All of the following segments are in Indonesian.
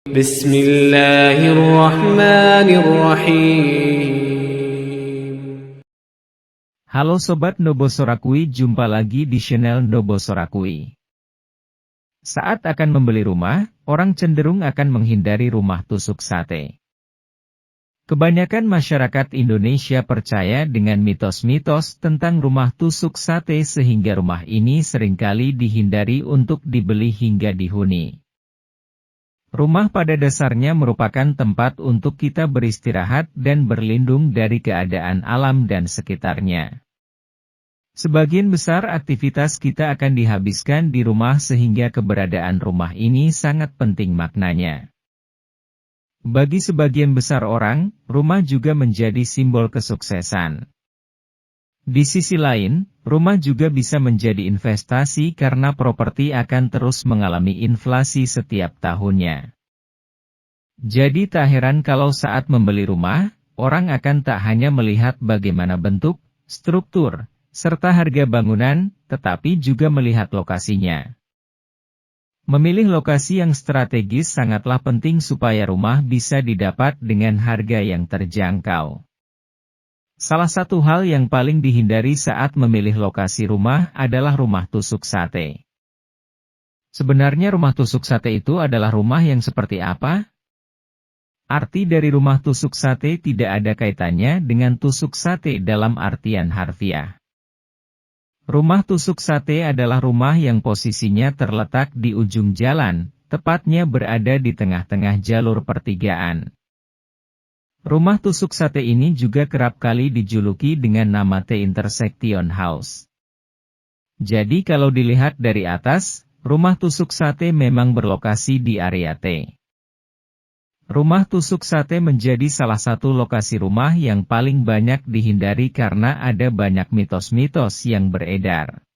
Bismillahirrahmanirrahim. Halo Sobat Nobosorakui, jumpa lagi di channel Nobosorakui. Saat akan membeli rumah, orang cenderung akan menghindari rumah tusuk sate. Kebanyakan masyarakat Indonesia percaya dengan mitos-mitos tentang rumah tusuk sate sehingga rumah ini seringkali dihindari untuk dibeli hingga dihuni. Rumah pada dasarnya merupakan tempat untuk kita beristirahat dan berlindung dari keadaan alam dan sekitarnya. Sebagian besar aktivitas kita akan dihabiskan di rumah sehingga keberadaan rumah ini sangat penting maknanya. Bagi sebagian besar orang, rumah juga menjadi simbol kesuksesan. Di sisi lain, rumah juga bisa menjadi investasi karena properti akan terus mengalami inflasi setiap tahunnya. Jadi tak heran kalau saat membeli rumah, orang akan tak hanya melihat bagaimana bentuk, struktur, serta harga bangunan, tetapi juga melihat lokasinya. Memilih lokasi yang strategis sangatlah penting supaya rumah bisa didapat dengan harga yang terjangkau. Salah satu hal yang paling dihindari saat memilih lokasi rumah adalah rumah tusuk sate. Sebenarnya rumah tusuk sate itu adalah rumah yang seperti apa? Arti dari rumah tusuk sate tidak ada kaitannya dengan tusuk sate dalam artian harfiah. Rumah tusuk sate adalah rumah yang posisinya terletak di ujung jalan, tepatnya berada di tengah-tengah jalur pertigaan. Rumah tusuk sate ini juga kerap kali dijuluki dengan nama T Intersection House. Jadi kalau dilihat dari atas, rumah tusuk sate memang berlokasi di area T. Rumah tusuk sate menjadi salah satu lokasi rumah yang paling banyak dihindari karena ada banyak mitos-mitos yang beredar.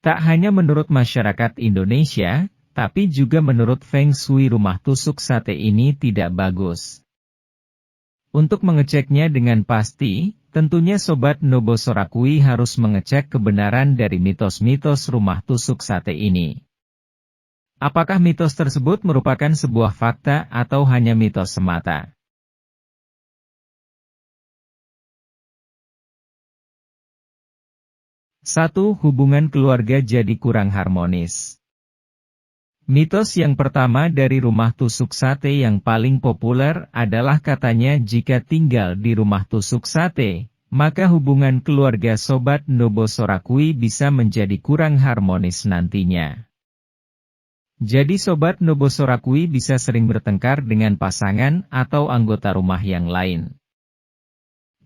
Tak hanya menurut masyarakat Indonesia, tapi juga menurut Feng Shui rumah tusuk sate ini tidak bagus. Untuk mengeceknya dengan pasti, tentunya Sobat Nobosorakui harus mengecek kebenaran dari mitos-mitos rumah tusuk sate ini. Apakah mitos tersebut merupakan sebuah fakta atau hanya mitos semata? 1. Hubungan keluarga jadi kurang harmonis. Mitos yang pertama dari rumah tusuk sate yang paling populer adalah katanya jika tinggal di rumah tusuk sate, maka hubungan keluarga Sobat Nobosorakui bisa menjadi kurang harmonis nantinya. Jadi Sobat Nobosorakui bisa sering bertengkar dengan pasangan atau anggota rumah yang lain.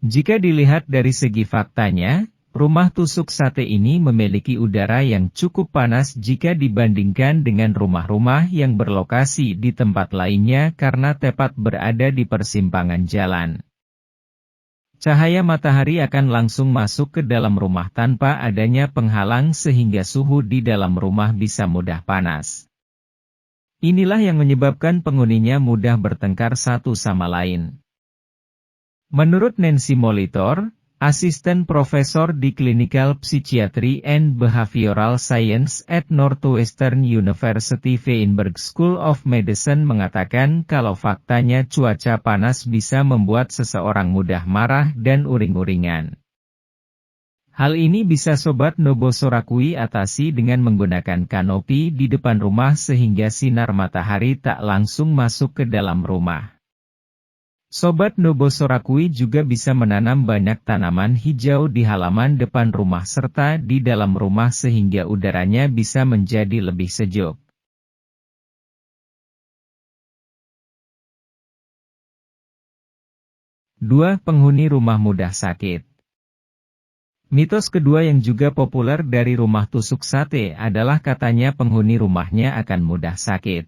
Jika dilihat dari segi faktanya, rumah tusuk sate ini memiliki udara yang cukup panas jika dibandingkan dengan rumah-rumah yang berlokasi di tempat lainnya karena tepat berada di persimpangan jalan. Cahaya matahari akan langsung masuk ke dalam rumah tanpa adanya penghalang sehingga suhu di dalam rumah bisa mudah panas. Inilah yang menyebabkan penghuninya mudah bertengkar satu sama lain. Menurut Nancy Molitor, asisten profesor di Clinical Psychiatry and Behavioral Science at Northwestern University Weinberg School of Medicine mengatakan kalau faktanya cuaca panas bisa membuat seseorang mudah marah dan uring-uringan. Hal ini bisa Sobat Nobosorakui atasi dengan menggunakan kanopi di depan rumah sehingga sinar matahari tak langsung masuk ke dalam rumah. Sobat Nobosorakui juga bisa menanam banyak tanaman hijau di halaman depan rumah serta di dalam rumah sehingga udaranya bisa menjadi lebih sejuk. Dua, penghuni rumah mudah sakit. Mitos kedua yang juga populer dari rumah tusuk sate adalah katanya penghuni rumahnya akan mudah sakit.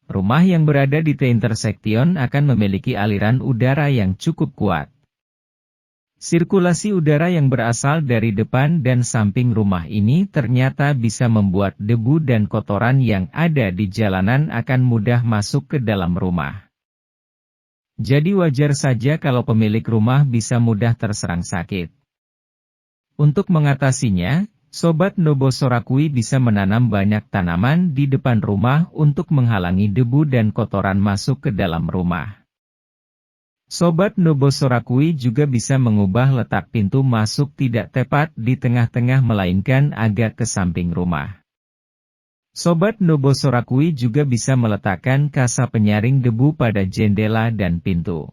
Rumah yang berada di T Intersection akan memiliki aliran udara yang cukup kuat. Sirkulasi udara yang berasal dari depan dan samping rumah ini ternyata bisa membuat debu dan kotoran yang ada di jalanan akan mudah masuk ke dalam rumah. Jadi wajar saja kalau pemilik rumah bisa mudah terserang sakit. Untuk mengatasinya, Sobat Nobosorakui bisa menanam banyak tanaman di depan rumah untuk menghalangi debu dan kotoran masuk ke dalam rumah. Sobat Nobosorakui juga bisa mengubah letak pintu masuk tidak tepat di tengah-tengah melainkan agak ke samping rumah. Sobat Nobosorakui juga bisa meletakkan kasa penyaring debu pada jendela dan pintu.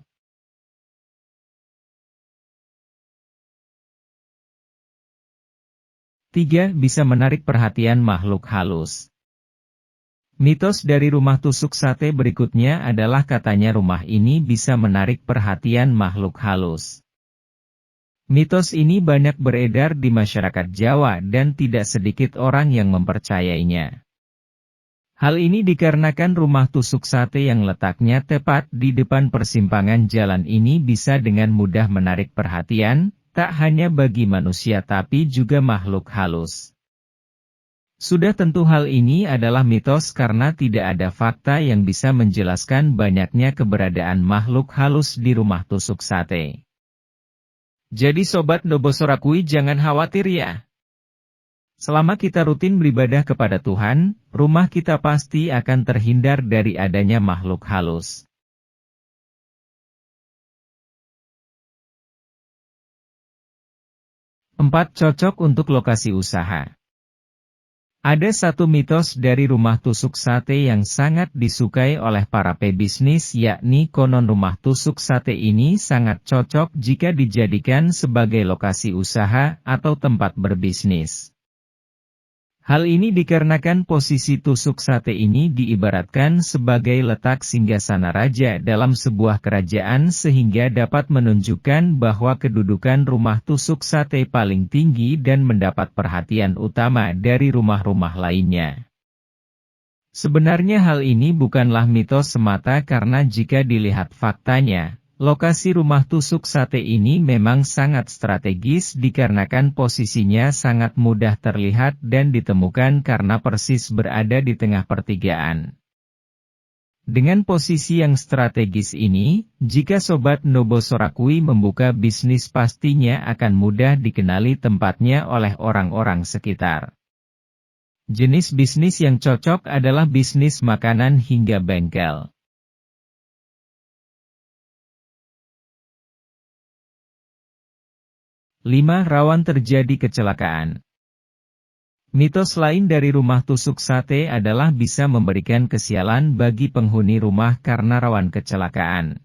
3. Bisa menarik perhatian makhluk halus. Mitos dari rumah tusuk sate berikutnya adalah katanya rumah ini bisa menarik perhatian makhluk halus. Mitos ini banyak beredar di masyarakat Jawa dan tidak sedikit orang yang mempercayainya. Hal ini dikarenakan rumah tusuk sate yang letaknya tepat di depan persimpangan jalan ini bisa dengan mudah menarik perhatian, tak hanya bagi manusia tapi juga makhluk halus. Sudah tentu hal ini adalah mitos karena tidak ada fakta yang bisa menjelaskan banyaknya keberadaan makhluk halus di rumah tusuk sate. Jadi Sobat Nobosorakui jangan khawatir ya. Selama kita rutin beribadah kepada Tuhan, rumah kita pasti akan terhindar dari adanya makhluk halus. 4. Cocok untuk lokasi usaha. Ada satu mitos dari rumah tusuk sate yang sangat disukai oleh para pebisnis yakni konon rumah tusuk sate ini sangat cocok jika dijadikan sebagai lokasi usaha atau tempat berbisnis. Hal ini dikarenakan posisi tusuk sate ini diibaratkan sebagai letak singgasana raja dalam sebuah kerajaan sehingga dapat menunjukkan bahwa kedudukan rumah tusuk sate paling tinggi dan mendapat perhatian utama dari rumah-rumah lainnya. Sebenarnya hal ini bukanlah mitos semata karena jika dilihat faktanya, lokasi rumah tusuk sate ini memang sangat strategis dikarenakan posisinya sangat mudah terlihat dan ditemukan karena persis berada di tengah pertigaan. Dengan posisi yang strategis ini, jika Sobat Nobosorakui membuka bisnis pastinya akan mudah dikenali tempatnya oleh orang-orang sekitar. Jenis bisnis yang cocok adalah bisnis makanan hingga bengkel. 5. Rawan terjadi kecelakaan. Mitos lain dari rumah tusuk sate adalah bisa memberikan kesialan bagi penghuni rumah karena rawan kecelakaan.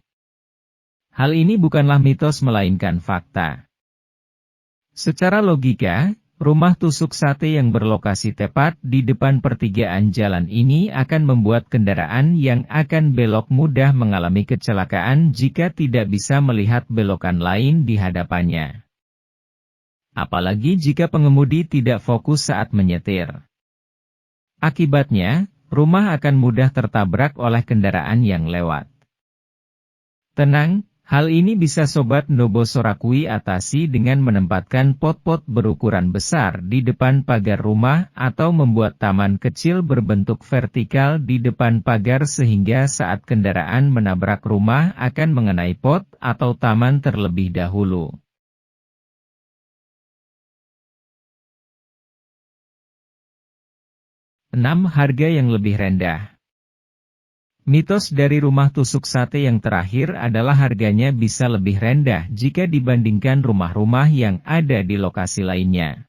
Hal ini bukanlah mitos melainkan fakta. Secara logika, rumah tusuk sate yang berlokasi tepat di depan pertigaan jalan ini akan membuat kendaraan yang akan belok mudah mengalami kecelakaan jika tidak bisa melihat belokan lain di hadapannya. Apalagi jika pengemudi tidak fokus saat menyetir. Akibatnya, rumah akan mudah tertabrak oleh kendaraan yang lewat. Tenang, hal ini bisa Sobat Nobosorakui atasi dengan menempatkan pot-pot berukuran besar di depan pagar rumah atau membuat taman kecil berbentuk vertikal di depan pagar sehingga saat kendaraan menabrak rumah akan mengenai pot atau taman terlebih dahulu. 6. Harga yang lebih rendah. Mitos dari rumah tusuk sate yang terakhir adalah harganya bisa lebih rendah jika dibandingkan rumah-rumah yang ada di lokasi lainnya.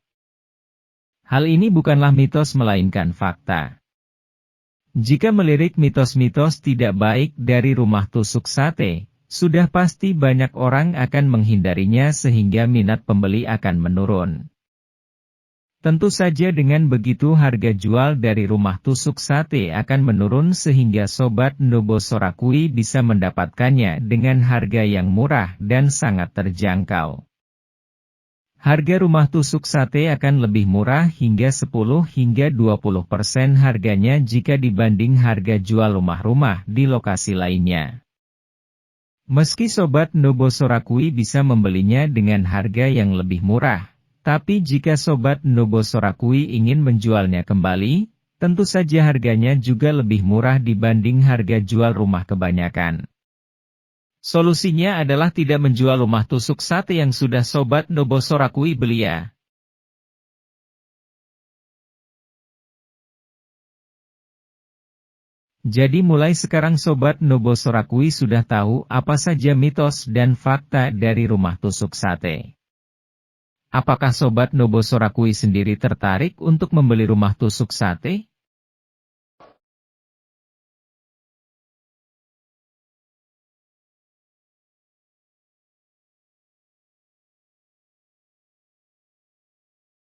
Hal ini bukanlah mitos melainkan fakta. Jika melirik mitos-mitos tidak baik dari rumah tusuk sate, sudah pasti banyak orang akan menghindarinya sehingga minat pembeli akan menurun. Tentu saja dengan begitu harga jual dari rumah tusuk sate akan menurun sehingga Sobat Nobosorakui bisa mendapatkannya dengan harga yang murah dan sangat terjangkau. Harga rumah tusuk sate akan lebih murah hingga 10 hingga 20% harganya jika dibanding harga jual rumah-rumah di lokasi lainnya. Meski Sobat Nobosorakui bisa membelinya dengan harga yang lebih murah, tapi jika Sobat Nobosorakui ingin menjualnya kembali, tentu saja harganya juga lebih murah dibanding harga jual rumah kebanyakan. Solusinya adalah tidak menjual rumah tusuk sate yang sudah Sobat Nobosorakui beli ya. Jadi mulai sekarang Sobat Nobosorakui sudah tahu apa saja mitos dan fakta dari rumah tusuk sate. Apakah Sobat Nobosorakui sendiri tertarik untuk membeli rumah tusuk sate?